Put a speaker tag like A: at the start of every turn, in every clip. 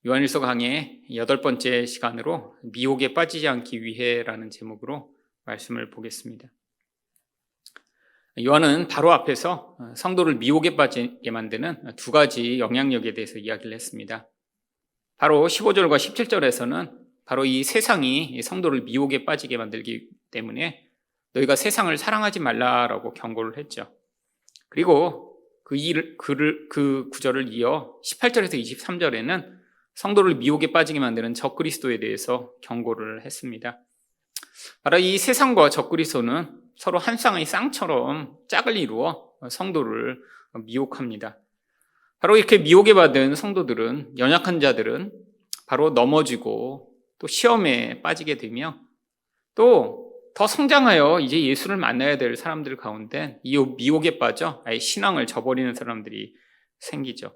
A: 요한일서 강의 8번째 시간으로 미혹에 빠지지 않기 위해라는 제목으로 말씀을 보겠습니다. 요한은 바로 앞에서 성도를 미혹에 빠지게 만드는 두 가지 영향력에 대해서 이야기를 했습니다. 바로 15절과 17절에서는 바로 이 세상이 성도를 미혹에 빠지게 만들기 때문에 너희가 세상을 사랑하지 말라라고 경고를 했죠. 그리고 그 구절을 이어 18절에서 23절에는 성도를 미혹에 빠지게 만드는 적그리스도에 대해서 경고를 했습니다. 바로 이 세상과 적그리스도는 서로 한 쌍의 쌍처럼 짝을 이루어 성도를 미혹합니다. 바로 이렇게 미혹에 받은 성도들은, 연약한 자들은 바로 넘어지고 또 시험에 빠지게 되며 또 더 성장하여 이제 예수를 만나야 될 사람들 가운데 이 미혹에 빠져 아예 신앙을 저버리는 사람들이 생기죠.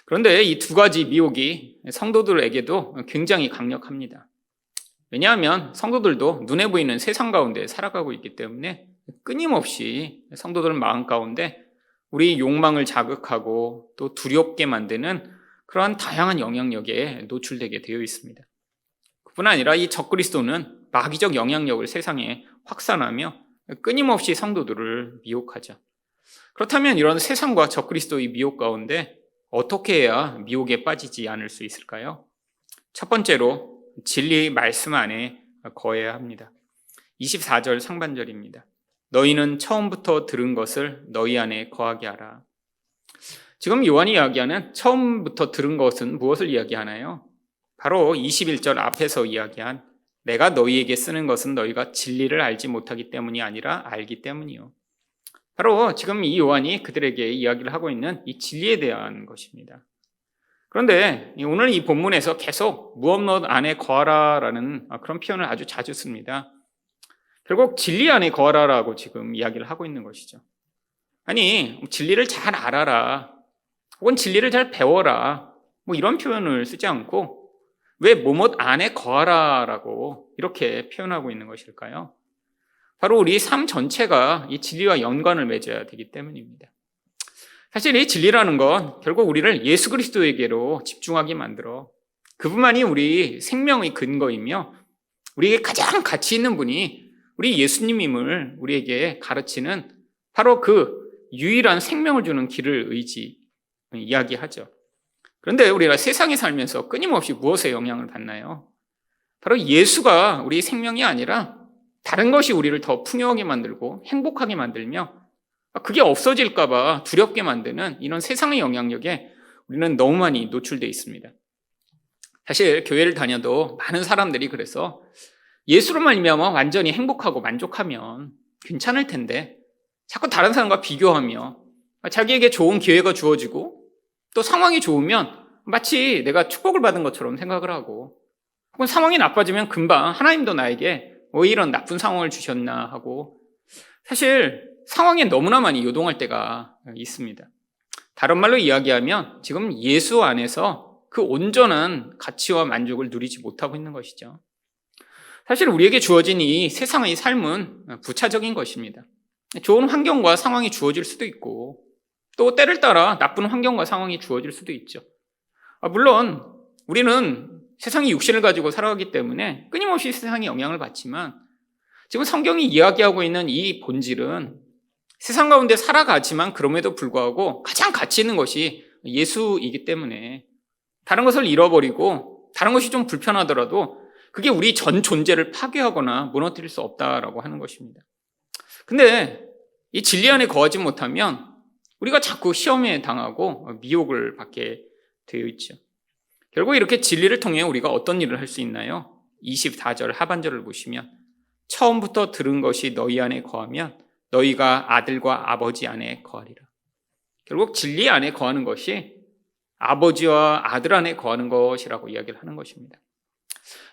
A: 그런데 이 두 가지 미혹이 성도들에게도 굉장히 강력합니다. 왜냐하면 성도들도 눈에 보이는 세상 가운데 살아가고 있기 때문에 끊임없이 성도들 마음 가운데 우리 욕망을 자극하고 또 두렵게 만드는 그러한 다양한 영향력에 노출되게 되어 있습니다. 그뿐 아니라 이 적그리스도는 마귀적 영향력을 세상에 확산하며 끊임없이 성도들을 미혹하죠. 그렇다면 이런 세상과 적그리스도의 미혹 가운데 어떻게 해야 미혹에 빠지지 않을 수 있을까요? 첫 번째로 진리의 말씀 안에 거해야 합니다. 24절 상반절입니다. 너희는 처음부터 들은 것을 너희 안에 거하게 하라. 지금 요한이 이야기하는 처음부터 들은 것은 무엇을 이야기하나요? 바로 21절 앞에서 이야기한 내가 너희에게 쓰는 것은 너희가 진리를 알지 못하기 때문이 아니라 알기 때문이요. 바로 지금 이 요한이 그들에게 이야기를 하고 있는 이 진리에 대한 것입니다. 그런데 오늘 이 본문에서 계속 무엇 안에 거하라라는 그런 표현을 아주 자주 씁니다. 결국 진리 안에 거하라라고 지금 이야기를 하고 있는 것이죠. 아니, 진리를 잘 알아라, 혹은 진리를 잘 배워라, 이런 표현을 쓰지 않고 왜 뭐뭇 안에 거하라라고 이렇게 표현하고 있는 것일까요? 바로 우리 삶 전체가 이 진리와 연관을 맺어야 되기 때문입니다. 사실 이 진리라는 건 결국 우리를 예수 그리스도에게로 집중하게 만들어 그분만이 우리 생명의 근거이며 우리에게 가장 가치 있는 분이 우리 예수님임을 우리에게 가르치는 바로 그 유일한 생명을 주는 길을 이야기하죠. 그런데 우리가 세상에 살면서 끊임없이 무엇에 영향을 받나요? 바로 예수가 우리 생명이 아니라 다른 것이 우리를 더 풍요하게 만들고 행복하게 만들며 그게 없어질까 봐 두렵게 만드는 이런 세상의 영향력에 우리는 너무 많이 노출되어 있습니다. 사실 교회를 다녀도 많은 사람들이 그래서 예수로 말미암아 완전히 행복하고 만족하면 괜찮을 텐데 자꾸 다른 사람과 비교하며 자기에게 좋은 기회가 주어지고 또 상황이 좋으면 마치 내가 축복을 받은 것처럼 생각을 하고 혹은 상황이 나빠지면 금방 하나님도 나에게 왜 이런 나쁜 상황을 주셨나 하고 사실 상황에 너무나 많이 요동할 때가 있습니다. 다른 말로 이야기하면 지금 예수 안에서 그 온전한 가치와 만족을 누리지 못하고 있는 것이죠. 사실 우리에게 주어진 이 세상의 삶은 부차적인 것입니다. 좋은 환경과 상황이 주어질 수도 있고 또 때를 따라 나쁜 환경과 상황이 주어질 수도 있죠. 물론 우리는 세상이 육신을 가지고 살아가기 때문에 끊임없이 세상에 영향을 받지만 지금 성경이 이야기하고 있는 이 본질은 세상 가운데 살아가지만 그럼에도 불구하고 가장 가치 있는 것이 예수이기 때문에 다른 것을 잃어버리고 다른 것이 좀 불편하더라도 그게 우리 전 존재를 파괴하거나 무너뜨릴 수 없다라고 하는 것입니다. 근데 이 진리 안에 거하지 못하면 우리가 자꾸 시험에 당하고 미혹을 받게 되어 있죠. 결국 이렇게 진리를 통해 우리가 어떤 일을 할 수 있나요? 24절 하반절을 보시면 처음부터 들은 것이 너희 안에 거하면 너희가 아들과 아버지 안에 거하리라. 결국 진리 안에 거하는 것이 아버지와 아들 안에 거하는 것이라고 이야기를 하는 것입니다.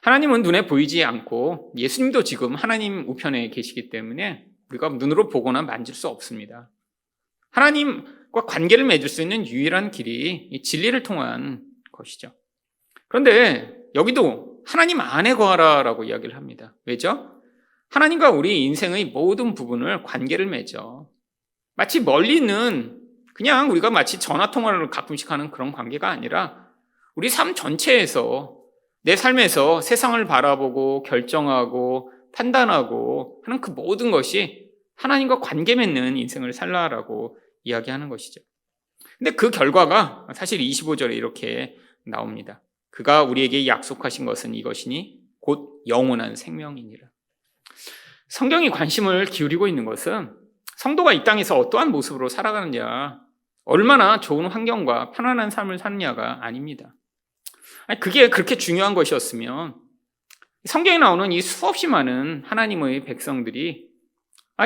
A: 하나님은 눈에 보이지 않고 예수님도 지금 하나님 우편에 계시기 때문에 우리가 눈으로 보거나 만질 수 없습니다. 하나님과 관계를 맺을 수 있는 유일한 길이 이 진리를 통한 것이죠. 그런데 여기도 하나님 안에 거하라라고 이야기를 합니다. 왜죠? 하나님과 우리 인생의 모든 부분을 관계를 맺어 마치 멀리 있는 그냥 우리가 마치 전화통화를 가끔씩 하는 그런 관계가 아니라 우리 삶 전체에서 내 삶에서 세상을 바라보고 결정하고 판단하고 하는 그 모든 것이 하나님과 관계 맺는 인생을 살라라고 이야기하는 것이죠. 근데 그 결과가 사실 25절에 이렇게 나옵니다. 그가 우리에게 약속하신 것은 이것이니 곧 영원한 생명이니라. 성경이 관심을 기울이고 있는 것은 성도가 이 땅에서 어떠한 모습으로 살아가느냐, 얼마나 좋은 환경과 편안한 삶을 사느냐가 아닙니다. 그게 그렇게 중요한 것이었으면 성경에 나오는 이 수없이 많은 하나님의 백성들이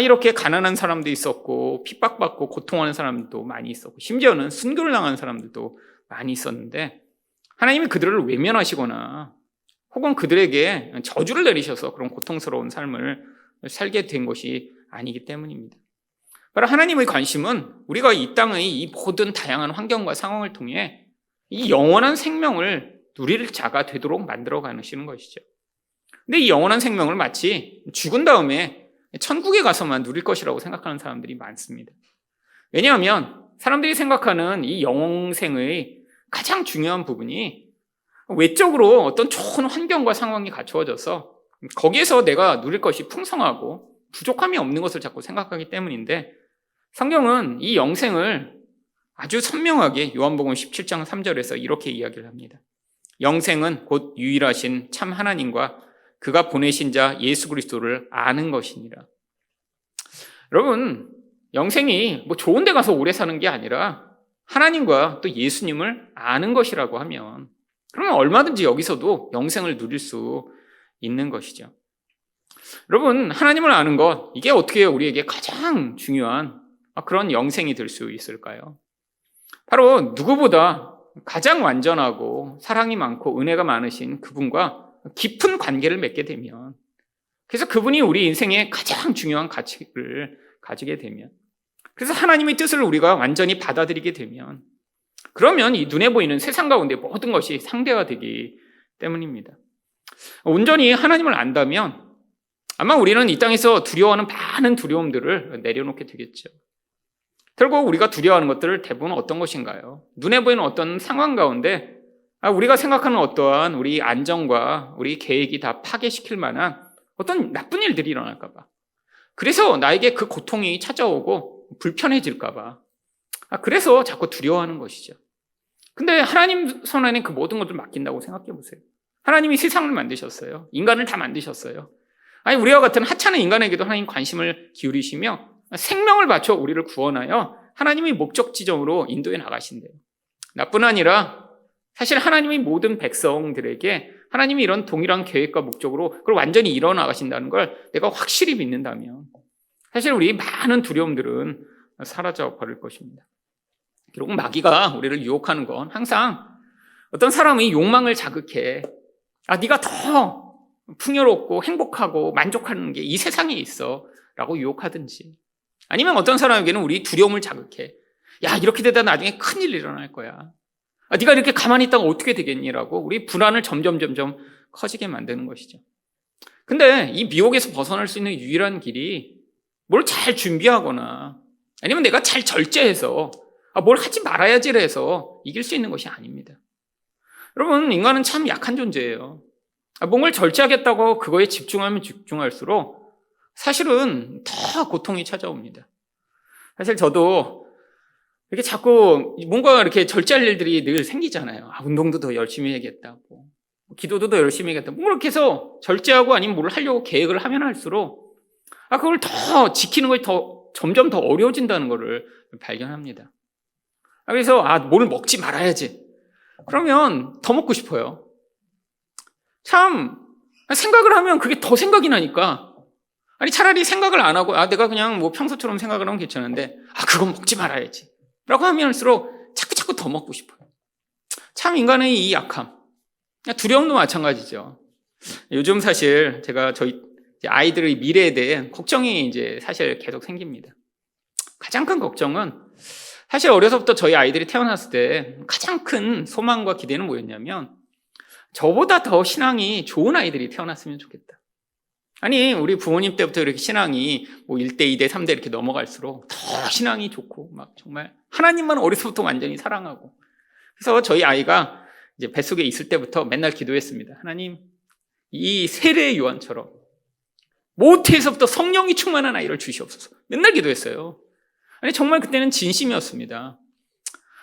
A: 이렇게 가난한 사람도 있었고 핍박받고 고통하는 사람도 많이 있었고 심지어는 순교를 당한 사람들도 많이 있었는데 하나님이 그들을 외면하시거나 혹은 그들에게 저주를 내리셔서 그런 고통스러운 삶을 살게 된 것이 아니기 때문입니다. 바로 하나님의 관심은 우리가 이 땅의 이 모든 다양한 환경과 상황을 통해 이 영원한 생명을 누릴 자가 되도록 만들어 가시는 것이죠. 근데 이 영원한 생명을 마치 죽은 다음에 천국에 가서만 누릴 것이라고 생각하는 사람들이 많습니다. 왜냐하면 사람들이 생각하는 이 영생의 가장 중요한 부분이 외적으로 어떤 좋은 환경과 상황이 갖추어져서 거기에서 내가 누릴 것이 풍성하고 부족함이 없는 것을 자꾸 생각하기 때문인데 성경은 이 영생을 아주 선명하게 요한복음 17장 3절에서 이렇게 이야기를 합니다. 영생은 곧 유일하신 참 하나님과 그가 보내신 자 예수 그리스도를 아는 것이니라. 여러분, 영생이 좋은 데 가서 오래 사는 게 아니라 하나님과 또 예수님을 아는 것이라고 하면 그러면 얼마든지 여기서도 영생을 누릴 수 있는 것이죠. 여러분, 하나님을 아는 것, 이게 어떻게 우리에게 가장 중요한 그런 영생이 될 수 있을까요? 바로 누구보다 가장 완전하고 사랑이 많고 은혜가 많으신 그분과 깊은 관계를 맺게 되면, 그래서 그분이 우리 인생의 가장 중요한 가치를 가지게 되면, 그래서 하나님의 뜻을 우리가 완전히 받아들이게 되면, 그러면 이 눈에 보이는 세상 가운데 모든 것이 상대화되기 때문입니다. 온전히 하나님을 안다면 아마 우리는 이 땅에서 두려워하는 많은 두려움들을 내려놓게 되겠죠. 결국 우리가 두려워하는 것들을 대부분 어떤 것인가요? 눈에 보이는 어떤 상황 가운데 우리가 생각하는 어떠한 우리 안정과 우리 계획이 다 파괴시킬 만한 어떤 나쁜 일들이 일어날까 봐. 그래서 나에게 그 고통이 찾아오고 불편해질까 봐. 그래서 자꾸 두려워하는 것이죠. 근데 하나님 손 안에 그 모든 것을 맡긴다고 생각해 보세요. 하나님이 세상을 만드셨어요. 인간을 다 만드셨어요. 우리와 같은 하찮은 인간에게도 하나님 관심을 기울이시며 생명을 바쳐 우리를 구원하여 하나님의 목적 지점으로 인도해 나가신대요. 나뿐 아니라 사실 하나님의 모든 백성들에게 하나님이 이런 동일한 계획과 목적으로 그걸 완전히 이뤄 나가신다는 걸 내가 확실히 믿는다면 사실 우리 많은 두려움들은 사라져 버릴 것입니다. 결국 마귀가 우리를 유혹하는 건 항상 어떤 사람의 욕망을 자극해. 네가 더 풍요롭고 행복하고 만족하는 게 이 세상에 있어 라고 유혹하든지, 아니면 어떤 사람에게는 우리 두려움을 자극해. 이렇게 되다 나중에 큰일 일어날 거야. 네가 이렇게 가만히 있다가 어떻게 되겠니라고 우리 불안을 점점 커지게 만드는 것이죠. 근데 이 미혹에서 벗어날 수 있는 유일한 길이 뭘 잘 준비하거나 아니면 내가 잘 절제해서 뭘 하지 말아야지를 해서 이길 수 있는 것이 아닙니다. 여러분, 인간은 참 약한 존재예요. 뭔가를 절제하겠다고 그거에 집중하면 집중할수록 사실은 더 고통이 찾아옵니다. 사실 저도 이렇게 자꾸 뭔가 이렇게 절제할 일들이 늘 생기잖아요. 운동도 더 열심히 해야겠다고, 기도도 더 열심히 해야겠다. 뭐 그렇게 해서 절제하고 아니면 뭘 하려고 계획을 하면 할수록 그걸 더 지키는 것이 점점 더 어려워진다는 것을 발견합니다. 그래서 뭘 먹지 말아야지. 그러면 더 먹고 싶어요. 참 생각을 하면 그게 더 생각이 나니까 차라리 생각을 안 하고 내가 그냥 평소처럼 생각을 하면 괜찮은데 그건 먹지 말아야지 라고 하면 할수록 자꾸 더 먹고 싶어요. 참 인간의 이 약함, 두려움도 마찬가지죠. 요즘 사실 제가 저희 아이들의 미래에 대해 걱정이 이제 사실 계속 생깁니다. 가장 큰 걱정은 사실 어려서부터 저희 아이들이 태어났을 때 가장 큰 소망과 기대는 뭐였냐면 저보다 더 신앙이 좋은 아이들이 태어났으면 좋겠다. 우리 부모님 때부터 이렇게 신앙이 1대, 2대, 3대 이렇게 넘어갈수록 더 신앙이 좋고 정말 하나님만 어려서부터 완전히 사랑하고, 그래서 저희 아이가 이제 뱃속에 있을 때부터 맨날 기도했습니다. 하나님, 이 세례 요한처럼 모태에서부터 성령이 충만한 아이를 주시옵소서. 맨날 기도했어요. 아니, 정말 그때는 진심이었습니다.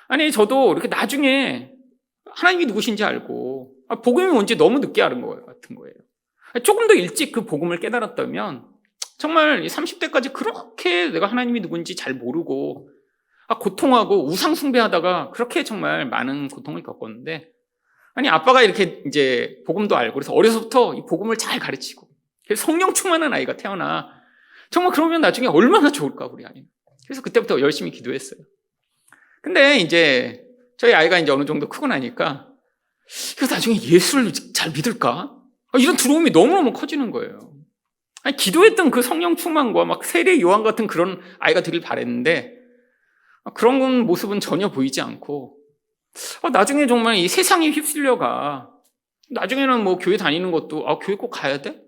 A: 아니, 저도 이렇게 나중에 하나님이 누구신지 알고, 복음이 뭔지 너무 늦게 알은 것 같은 거예요. 조금 더 일찍 그 복음을 깨달았다면, 정말 30대까지 그렇게 내가 하나님이 누군지 잘 모르고, 고통하고 우상숭배하다가 그렇게 정말 많은 고통을 겪었는데, 아니, 아빠가 이렇게 이제 복음도 알고, 그래서 어려서부터 이 복음을 잘 가르치고, 그래서 성령 충만한 아이가 태어나, 정말 그러면 나중에 얼마나 좋을까, 우리 아이. 그래서 그때부터 열심히 기도했어요. 근데 이제 저희 아이가 이제 어느 정도 크고 나니까, 그래서 나중에 예수를 잘 믿을까? 이런 두려움이 너무너무 커지는 거예요. 아니, 기도했던 그 성령 충만과 막 세례 요한 같은 그런 아이가 되길 바랬는데, 그런 모습은 전혀 보이지 않고, 나중에 정말 이 세상에 휩쓸려가, 나중에는 뭐 교회 다니는 것도, 교회 꼭 가야 돼?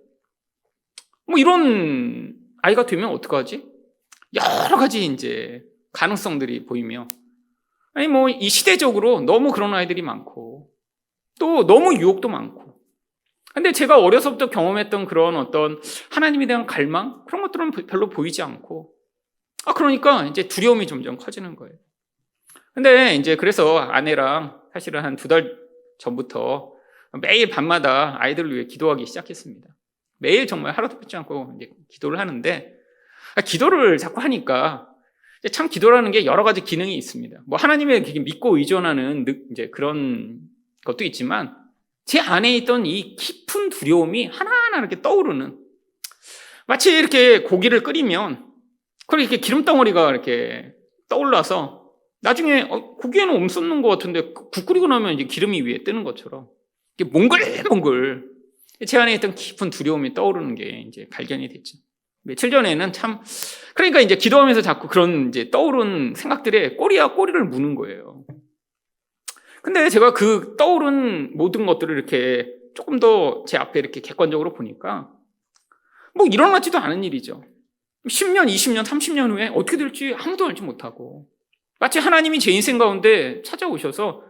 A: 뭐 이런 아이가 되면 어떡하지? 여러 가지 이제 가능성들이 보이며, 아니 뭐 이 시대적으로 너무 그런 아이들이 많고, 또 너무 유혹도 많고, 근데 제가 어려서부터 경험했던 그런 어떤 하나님에 대한 갈망, 그런 것들은 별로 보이지 않고, 그러니까 이제 두려움이 점점 커지는 거예요. 근데 이제 그래서 아내랑 사실은 한 2달 전부터 매일 밤마다 아이들을 위해 기도하기 시작했습니다. 매일 정말 하루도 빼지 않고 이제 기도를 하는데, 기도를 자꾸 하니까 참 기도라는 게 여러 가지 기능이 있습니다. 뭐 하나님에 믿고 의존하는 이제 그런 것도 있지만, 제 안에 있던 이 깊은 두려움이 하나하나 이렇게 떠오르는, 마치 이렇게 고기를 끓이면 그렇게 기름덩어리가 이렇게 떠올라서 나중에 고기에는 없었는 것 같은데 국 끓이고 나면 이제 기름이 위에 뜨는 것처럼 이게 몽글몽글 제 안에 있던 깊은 두려움이 떠오르는 게 이제 발견이 됐죠. 며칠 전에는 참, 그러니까 이제 기도하면서 자꾸 그런 이제 떠오른 생각들에 꼬리를 무는 거예요. 근데 제가 그 떠오른 모든 것들을 이렇게 조금 더 제 앞에 이렇게 객관적으로 보니까 뭐 일어나지도 않은 일이죠. 10년, 20년, 30년 후에 어떻게 될지 아무도 알지 못하고, 마치 하나님이 제 인생 가운데 찾아오셔서,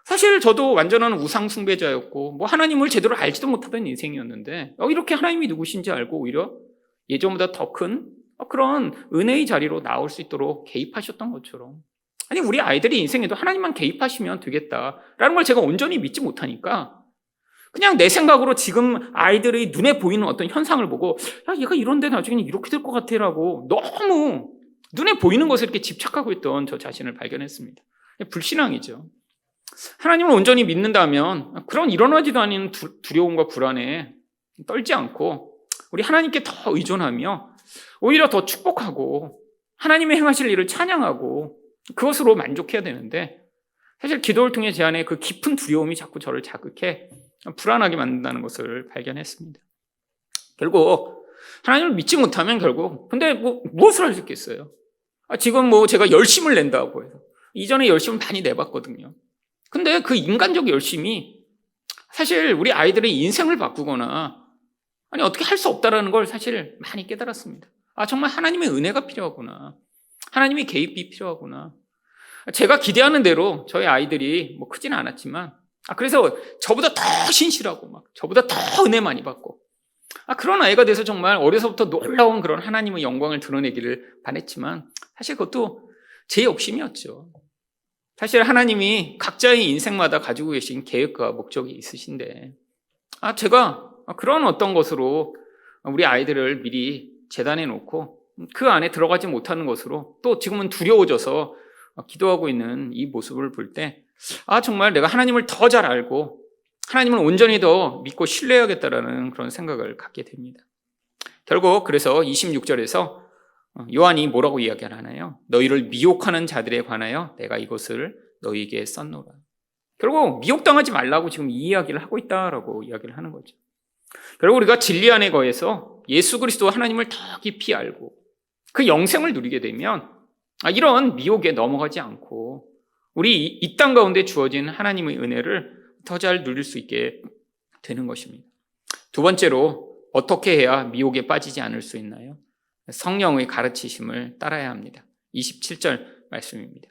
A: 사실 저도 완전한 우상 숭배자였고 뭐 하나님을 제대로 알지도 못하던 인생이었는데 이렇게 하나님이 누구신지 알고 오히려 예전보다 더 큰 그런 은혜의 자리로 나올 수 있도록 개입하셨던 것처럼, 아니 우리 아이들이 인생에도 하나님만 개입하시면 되겠다라는 걸 제가 온전히 믿지 못하니까 그냥 내 생각으로 지금 아이들의 눈에 보이는 어떤 현상을 보고, 야, 얘가 이런데 나중에는 이렇게 될 것 같아라고 너무 눈에 보이는 것에 이렇게 집착하고 있던 저 자신을 발견했습니다. 불신앙이죠. 하나님을 온전히 믿는다면 그런 일어나지도 않은 두려움과 불안에 떨지 않고 우리 하나님께 더 의존하며 오히려 더 축복하고 하나님의 행하실 일을 찬양하고 그것으로 만족해야 되는데, 사실 기도를 통해 제 안에 그 깊은 두려움이 자꾸 저를 자극해 불안하게 만든다는 것을 발견했습니다. 결국 하나님을 믿지 못하면 결국 근데 무엇을 할 수 있겠어요? 지금 뭐 제가 열심을 낸다고 해서 이전에 열심을 많이 내봤거든요. 근데 그 인간적 열심이 사실 우리 아이들의 인생을 바꾸거나 아니 어떻게 할 수 없다라는 걸 사실 많이 깨달았습니다. 정말 하나님의 은혜가 필요하구나, 하나님의 개입이 필요하구나. 제가 기대하는 대로 저희 아이들이 뭐 크지는 않았지만 그래서 저보다 더 신실하고 막 저보다 더 은혜 많이 받고 그런 아이가 돼서 정말 어려서부터 놀라운 그런 하나님의 영광을 드러내기를 바랬지만 사실 그것도 제 욕심이었죠. 사실 하나님이 각자의 인생마다 가지고 계신 계획과 목적이 있으신데 제가 그런 어떤 것으로 우리 아이들을 미리 재단해 놓고 그 안에 들어가지 못하는 것으로 또 지금은 두려워져서 기도하고 있는 이 모습을 볼 때 정말 내가 하나님을 더 잘 알고 하나님을 온전히 더 믿고 신뢰해야겠다라는 그런 생각을 갖게 됩니다. 결국 그래서 26절에서 요한이 뭐라고 이야기를 하나요? 너희를 미혹하는 자들에 관하여 내가 이것을 너희에게 썼노라. 결국 미혹당하지 말라고 지금 이 이야기를 하고 있다라고 이야기를 하는 거죠. 결국 우리가 진리 안에 거해서 예수 그리스도 하나님을 더 깊이 알고 그 영생을 누리게 되면 이런 미혹에 넘어가지 않고 우리 이 땅 가운데 주어진 하나님의 은혜를 더 잘 누릴 수 있게 되는 것입니다. 두 번째로 어떻게 해야 미혹에 빠지지 않을 수 있나요? 성령의 가르치심을 따라야 합니다. 27절 말씀입니다.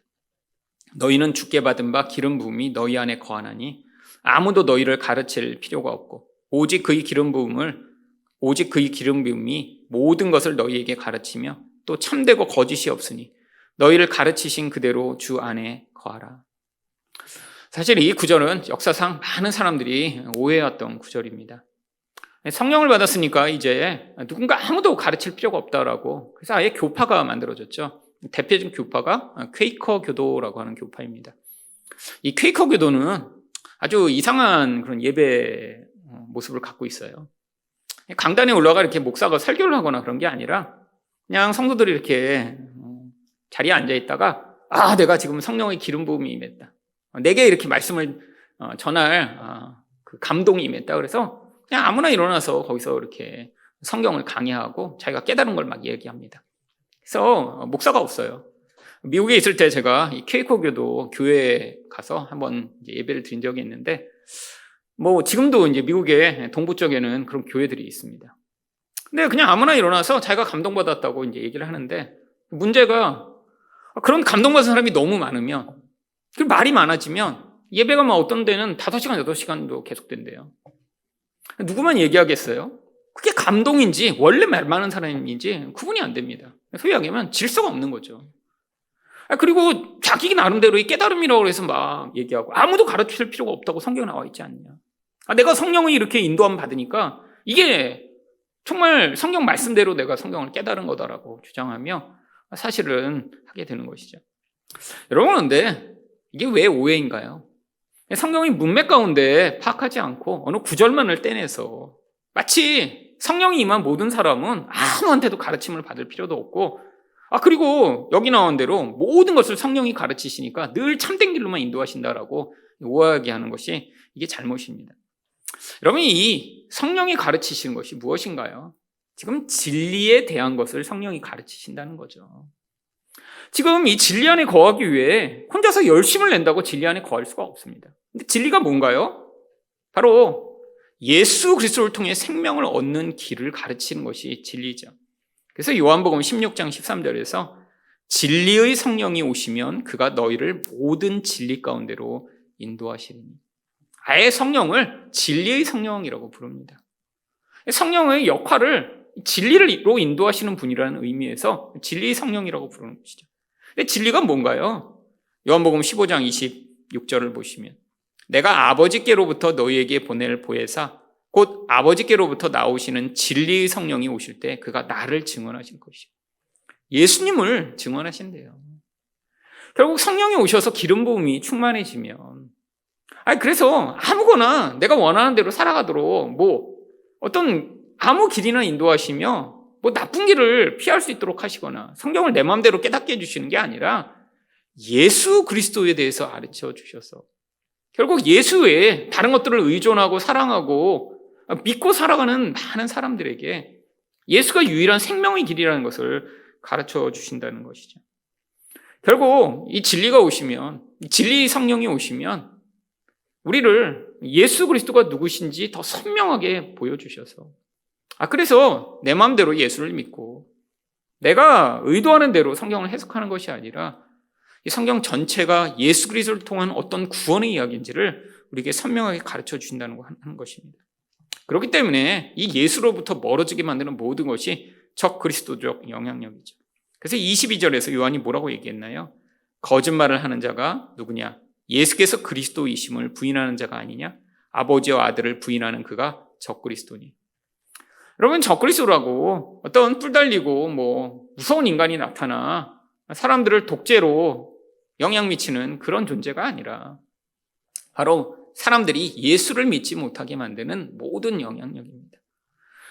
A: 너희는 주께 받은 바 기름 부음이 너희 안에 거하나니 아무도 너희를 가르칠 필요가 없고 오직 그의 기름 부음이 모든 것을 너희에게 가르치며 또 참되고 거짓이 없으니 너희를 가르치신 그대로 주 안에 거하라. 사실 이 구절은 역사상 많은 사람들이 오해했던 구절입니다. 성령을 받았으니까 이제 누군가 아무도 가르칠 필요가 없다라고, 그래서 아예 교파가 만들어졌죠. 대표적인 교파가 퀘이커 교도라고 하는 교파입니다. 이 퀘이커 교도는 아주 이상한 그런 예배 모습을 갖고 있어요. 강단에 올라가 이렇게 목사가 설교를 하거나 그런 게 아니라 그냥 성도들이 이렇게 자리에 앉아 있다가 내가 지금 성령의 기름 부음이 임했다, 내게 이렇게 말씀을 전할 그 감동이 임했다. 그래서 그냥 아무나 일어나서 거기서 이렇게 성경을 강의하고 자기가 깨달은 걸 막 얘기합니다. 그래서 목사가 없어요. 미국에 있을 때 제가 이 퀘이커 교도 교회에 가서 한번 예배를 드린 적이 있는데, 지금도 이제 미국의 동부 쪽에는 그런 교회들이 있습니다. 근데 그냥 아무나 일어나서 자기가 감동받았다고 이제 얘기를 하는데, 문제가 그런 감동받은 사람이 너무 많으면, 그 말이 많아지면 예배가 어떤 데는 5시간, 8시간도 계속된대요. 누구만 얘기하겠어요? 그게 감동인지 원래 말 많은 사람인지 구분이 안 됩니다. 소위 얘기하면 질서가 없는 거죠. 그리고 자기 나름대로 이 깨달음이라고 해서 막 얘기하고 아무도 가르칠 필요가 없다고 성경에 나와 있지 않냐. 내가 성령을 이렇게 인도함 받으니까 이게 정말 성경 말씀대로 내가 성경을 깨달은 거다라고 주장하며 사실은 하게 되는 것이죠. 여러분, 그런데 이게 왜 오해인가요? 성경이 문맥 가운데 파악하지 않고 어느 구절만을 떼내서 마치 성령이 임한 모든 사람은 아무한테도 가르침을 받을 필요도 없고, 그리고 여기 나온 대로 모든 것을 성령이 가르치시니까 늘 참된 길로만 인도하신다라고 오해하게 하는 것이 이게 잘못입니다. 여러분, 이 성령이 가르치시는 것이 무엇인가요? 지금 진리에 대한 것을 성령이 가르치신다는 거죠. 지금 이 진리 안에 거하기 위해 혼자서 열심을 낸다고 진리 안에 거할 수가 없습니다. 근데 진리가 뭔가요? 바로 예수 그리스도를 통해 생명을 얻는 길을 가르치는 것이 진리죠. 그래서 요한복음 16장 13절에서 진리의 성령이 오시면 그가 너희를 모든 진리 가운데로 인도하시리니, 아예 성령을 진리의 성령이라고 부릅니다. 성령의 역할을 진리로 인도하시는 분이라는 의미에서 진리의 성령이라고 부르는 것이죠. 근데 진리가 뭔가요? 요한복음 15장 26절을 보시면 내가 아버지께로부터 너희에게 보낼 보혜사 곧 아버지께로부터 나오시는 진리의 성령이 오실 때 그가 나를 증언하실 것이요. 예수님을 증언하신대요. 결국 성령이 오셔서 기름 부음이 충만해지면, 그래서 아무거나 내가 원하는 대로 살아가도록 어떤 아무 길이나 인도하시며 나쁜 길을 피할 수 있도록 하시거나 성경을 내 마음대로 깨닫게 해주시는 게 아니라 예수 그리스도에 대해서 가르쳐 주셔서 결국 예수 외에 다른 것들을 의존하고 사랑하고 믿고 살아가는 많은 사람들에게 예수가 유일한 생명의 길이라는 것을 가르쳐 주신다는 것이죠. 결국 이 진리가 오시면, 진리의 성령이 오시면 우리를 예수 그리스도가 누구신지 더 선명하게 보여주셔서, 그래서 내 마음대로 예수를 믿고 내가 의도하는 대로 성경을 해석하는 것이 아니라 이 성경 전체가 예수 그리스도를 통한 어떤 구원의 이야기인지를 우리에게 선명하게 가르쳐 주신다는 것입니다. 그렇기 때문에 이 예수로부터 멀어지게 만드는 모든 것이 적 그리스도적 영향력이죠. 그래서 22절에서 요한이 뭐라고 얘기했나요? 거짓말을 하는 자가 누구냐? 예수께서 그리스도이심을 부인하는 자가 아니냐? 아버지와 아들을 부인하는 그가 적 그리스도니. 여러분, 적 그리스도라고 어떤 뿔 달리고 무서운 인간이 나타나 사람들을 독재로 영향 미치는 그런 존재가 아니라 바로 사람들이 예수를 믿지 못하게 만드는 모든 영향력입니다.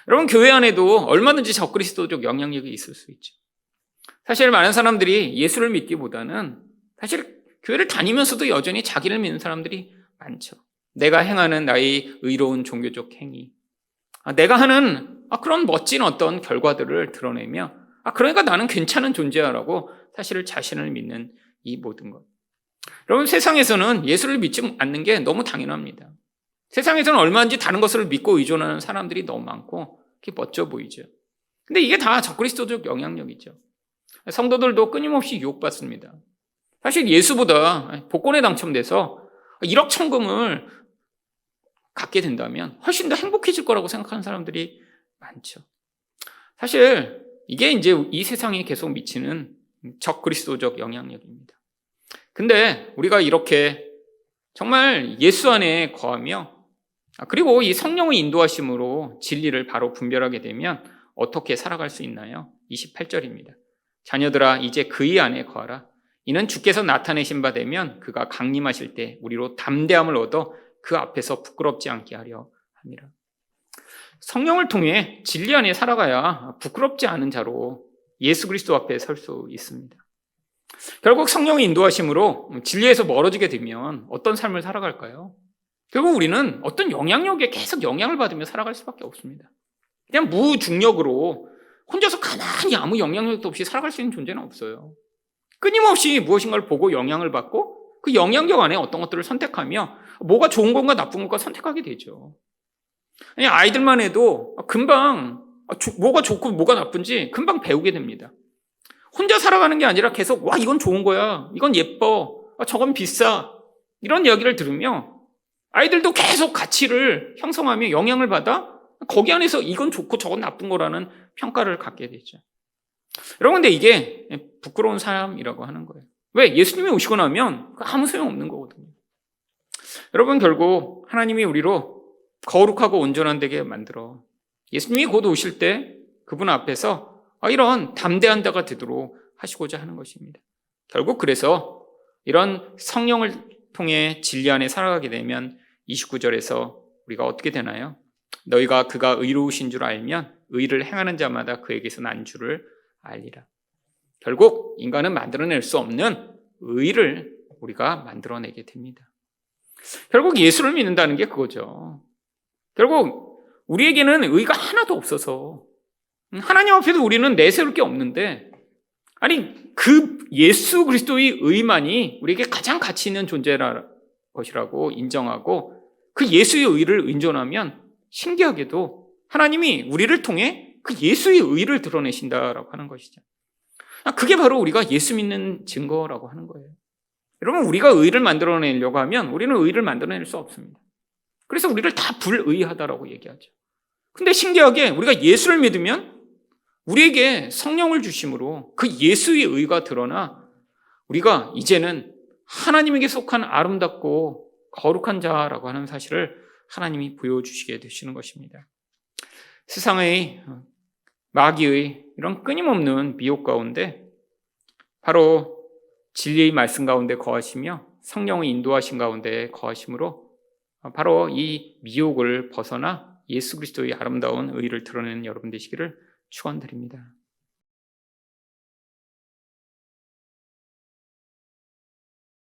A: 여러분, 교회 안에도 얼마든지 적그리스도적 영향력이 있을 수 있죠. 사실 많은 사람들이 예수를 믿기보다는 사실 교회를 다니면서도 여전히 자기를 믿는 사람들이 많죠. 내가 행하는 나의 의로운 종교적 행위, 내가 하는 그런 멋진 어떤 결과들을 드러내며 그러니까 나는 괜찮은 존재야라고 사실 자신을 믿는 이 모든 것. 여러분, 세상에서는 예수를 믿지 않는 게 너무 당연합니다. 세상에서는 얼마든지 다른 것을 믿고 의존하는 사람들이 너무 많고 그게 멋져 보이죠. 근데 이게 다 적그리스도적 영향력이죠. 성도들도 끊임없이 유혹받습니다. 사실 예수보다 복권에 당첨돼서 1억 천금을 갖게 된다면 훨씬 더 행복해질 거라고 생각하는 사람들이 많죠. 사실 이게 이제 이 세상에 계속 미치는 적그리스도적 영향력입니다. 근데 우리가 이렇게 정말 예수 안에 거하며 그리고 이 성령의 인도하심으로 진리를 바로 분별하게 되면 어떻게 살아갈 수 있나요? 28절입니다. 자녀들아 이제 그의 안에 거하라. 이는 주께서 나타내신 바 되면 그가 강림하실 때 우리로 담대함을 얻어 그 앞에서 부끄럽지 않게 하려 함이라. 성령을 통해 진리 안에 살아가야 부끄럽지 않은 자로 예수 그리스도 앞에 설 수 있습니다. 결국 성령의 인도하심으로 진리에서 멀어지게 되면 어떤 삶을 살아갈까요? 결국 우리는 어떤 영향력에 계속 영향을 받으며 살아갈 수밖에 없습니다. 그냥 무중력으로 혼자서 가만히 아무 영향력도 없이 살아갈 수 있는 존재는 없어요. 끊임없이 무엇인가를 보고 영향을 받고 그 영향력 안에 어떤 것들을 선택하며 뭐가 좋은 건가 나쁜 건가 선택하게 되죠. 아이들만 해도 금방 뭐가 좋고 뭐가 나쁜지 금방 배우게 됩니다. 혼자 살아가는 게 아니라 계속 와 이건 좋은 거야, 이건 예뻐, 저건 비싸 이런 이야기를 들으며 아이들도 계속 가치를 형성하며 영향을 받아 거기 안에서 이건 좋고 저건 나쁜 거라는 평가를 갖게 되죠. 여러분 근데 이게 부끄러운 삶이라고 하는 거예요. 왜? 예수님이 오시고 나면 아무 소용없는 거거든요. 여러분 결국 하나님이 우리로 거룩하고 온전한 되게 만들어 예수님이 곧 오실 때 그분 앞에서 이런 담대한 자가 되도록 하시고자 하는 것입니다. 결국 그래서 이런 성령을 통해 진리 안에 살아가게 되면 29절에서 우리가 어떻게 되나요? 너희가 그가 의로우신 줄 알면 의를 행하는 자마다 그에게서 난 줄을 알리라. 결국 인간은 만들어낼 수 없는 의를 우리가 만들어내게 됩니다. 결국 예수를 믿는다는 게 그거죠. 결국 우리에게는 의가 하나도 없어서 하나님 앞에도 우리는 내세울 게 없는데 아니 그 예수 그리스도의 의만이 우리에게 가장 가치 있는 존재라 것이라고 인정하고 그 예수의 의를 인정하면 신기하게도 하나님이 우리를 통해 그 예수의 의를 드러내신다라고 하는 것이죠. 그게 바로 우리가 예수 믿는 증거라고 하는 거예요. 여러분 우리가 의를 만들어내려고 하면 우리는 의를 만들어낼 수 없습니다. 그래서 우리를 다 불의하다라고 얘기하죠. 근데 신기하게 우리가 예수를 믿으면 우리에게 성령을 주심으로 그 예수의 의가 드러나 우리가 이제는 하나님에게 속한 아름답고 거룩한 자라고 하는 사실을 하나님이 보여주시게 되시는 것입니다. 세상의 마귀의 이런 끊임없는 미혹 가운데 바로 진리의 말씀 가운데 거하시며 성령의 인도하신 가운데 거하심으로 바로 이 미혹을 벗어나 예수 그리스도의 아름다운 의를 드러내는 여러분 되시기를 축원드립니다.